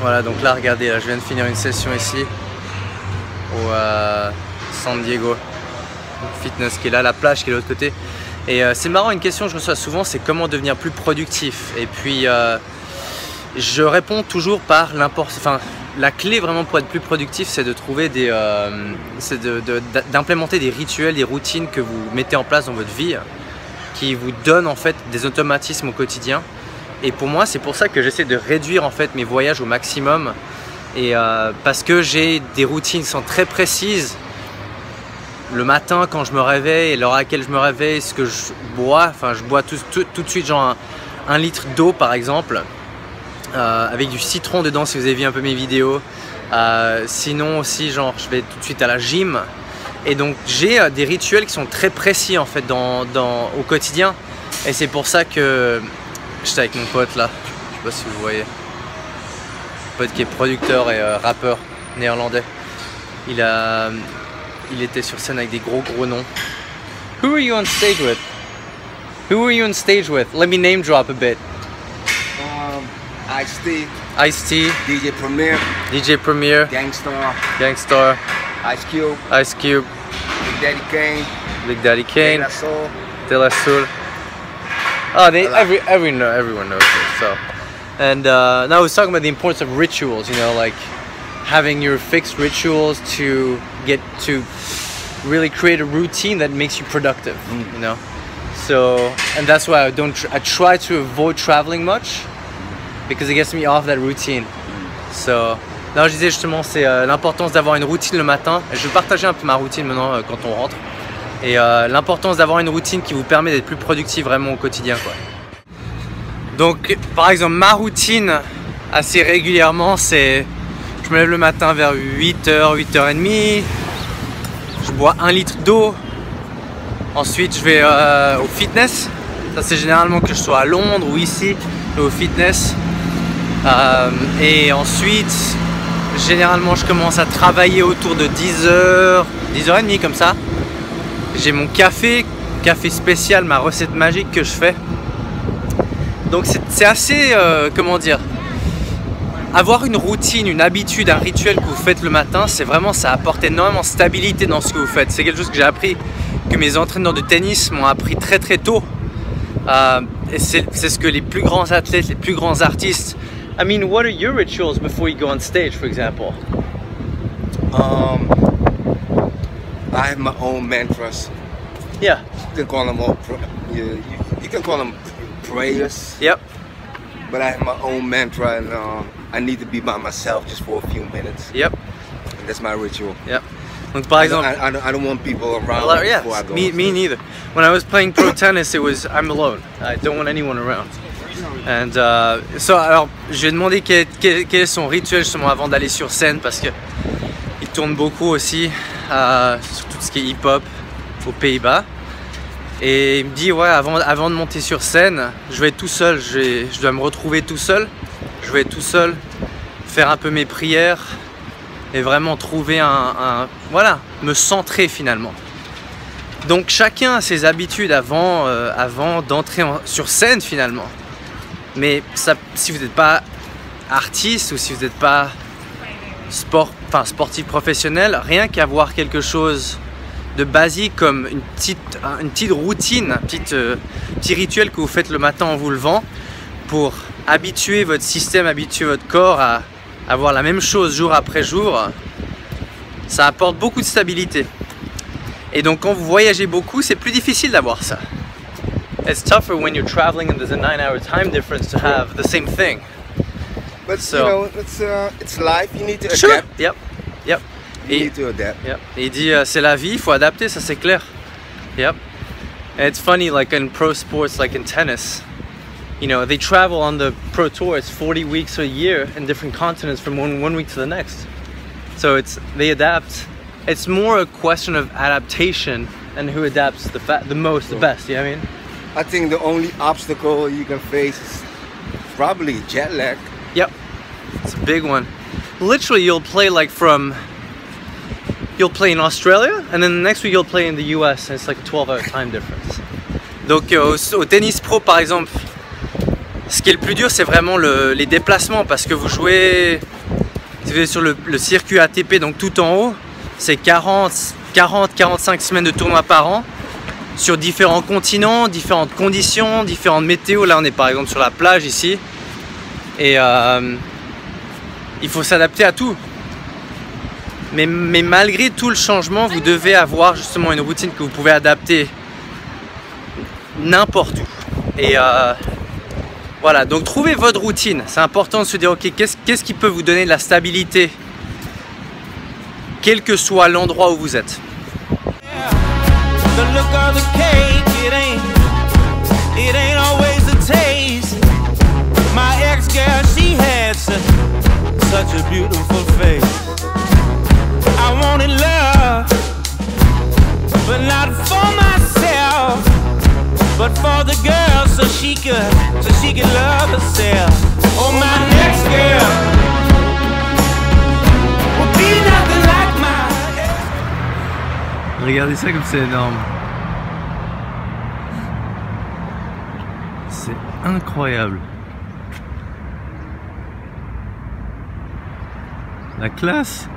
Voilà, donc là regardez, là, je viens de finir une session ici au San Diego Fitness qui est là, la plage qui est de l'autre côté. Et c'est marrant, une question que je reçois souvent, c'est comment devenir plus productif. Et puis je réponds toujours par la clé vraiment pour être plus productif, c'est de trouver des, d'implémenter des rituels, des routines que vous mettez en place dans votre vie, qui vous donnent en fait des automatismes au quotidien. Et pour moi, c'est pour ça que j'essaie de réduire en fait mes voyages au maximum. Et parce que j'ai des routines qui sont très précises. Le matin quand je me réveille, l'heure à laquelle je me réveille, ce que je bois. Enfin, je bois tout de suite genre un litre d'eau par exemple, avec du citron dedans si vous avez vu un peu mes vidéos. Sinon aussi genre je vais tout de suite à la gym. Et donc j'ai des rituels qui sont très précis en fait au quotidien. Et c'est pour ça que j'étais avec mon pote là, je sais pas si vous voyez, mon pote qui est producteur et rappeur néerlandais. Il était sur scène avec des gros noms. Who are you on stage with? Who are you on stage with? Let me name drop a bit. Ice-T. Ice-T. DJ Premier. DJ Premier. Gangstar. Gangstar. Ice Cube. Ice Cube. Big Daddy Kane. Big Daddy Kane. De La Soul. De La Soul. Oh, everyone knows this. So, and now I was talking about the importance of rituals. You know, like having your fixed rituals to get to really create a routine that makes you productive. You know, so and that's why I try to avoid traveling much because it gets me off that routine. So, là je disais justement c'est l'importance d'avoir une routine le matin. Et je vais partager un peu ma routine maintenant quand on rentre. Et l'importance d'avoir une routine qui vous permet d'être plus productif vraiment au quotidien quoi. Donc par exemple ma routine assez régulièrement c'est je me lève le matin vers 8h, 8h30, je bois 1 litre d'eau, ensuite je vais au fitness, ça c'est généralement que je sois à Londres ou ici au fitness, et ensuite généralement je commence à travailler autour de 10h, 10h30 comme ça. J'ai mon café spécial, ma recette magique que je fais. Donc c'est assez, comment dire, avoir une routine, une habitude, un rituel que vous faites le matin, c'est vraiment, ça apporte énormément de stabilité dans ce que vous faites. C'est quelque chose que j'ai appris, que mes entraîneurs de tennis m'ont appris très très tôt. Et c'est ce que les plus grands athlètes, les plus grands artistes. I mean, what are your rituals before you go on stage, for example? I have my own mantras. Yeah. You can call them you can call them prayers. Yep. But I have my own mantra, and I need to be by myself just for a few minutes. Yep. And that's my ritual. Yep. Donc par exemple, I don't want people around yeah, before I go. Me neither. When I was playing pro tennis, I'm alone. I don't want anyone around. And alors, je lui ai demandé quel est son rituel justement avant d'aller sur scène parce que il tourne beaucoup aussi sur tout ce qui est hip-hop aux Pays-Bas. Et il me dit ouais, avant de monter sur scène, je vais être tout seul, je dois me retrouver tout seul. Je vais être tout seul, faire un peu mes prières et vraiment trouver voilà, me centrer finalement. Donc chacun a ses habitudes avant d'entrer sur scène finalement. Mais ça, si vous n'êtes pas artiste ou si vous n'êtes pas sportif professionnel, rien qu'avoir quelque chose de basique comme une petite routine, un petit rituel que vous faites le matin en vous levant pour habituer votre système, habituer votre corps à avoir la même chose jour après jour, ça apporte beaucoup de stabilité. Et donc quand vous voyagez beaucoup, c'est plus difficile d'avoir ça. It's tougher when you're traveling and there's a 9-hour time difference to have the same thing. But you know, it's life. You need to adapt. Sure. Yep. You need to adapt. Yep. Et il dit c'est la vie, il faut adapter, ça c'est clair. Yep. And it's funny, like in pro sports, like in tennis, You know, they travel on the Pro Tour. It's 40 weeks a year in different continents from one week to the next. So they adapt. It's more a question of adaptation and who adapts the best. You know what I mean? I think the only obstacle you can face is probably jet lag. Yep, it's a big one. Literally, you'll play in Australia, and then the next week you'll play in the US, and it's like a 12-hour time difference. Donc au tennis pro par exemple, ce qui est le plus dur, c'est vraiment les déplacements, parce que vous jouez sur le circuit ATP, donc tout en haut, c'est 40-45 semaines de tournoi par an, sur différents continents, différentes conditions, différentes météos. Là on est par exemple sur la plage ici, et il faut s'adapter à tout. Mais malgré tout le changement, vous devez avoir justement une routine que vous pouvez adapter n'importe où. Et voilà, donc trouvez votre routine. C'est important de se dire, ok, qu'est-ce qui peut vous donner de la stabilité, quel que soit l'endroit où vous êtes. Such a beautiful face. I wanted love, but not for myself, but for the girl, so she could love herself. Oh, my next girl will be nothing like my ex. Regardez ça comme c'est énorme. C'est incroyable. La classe.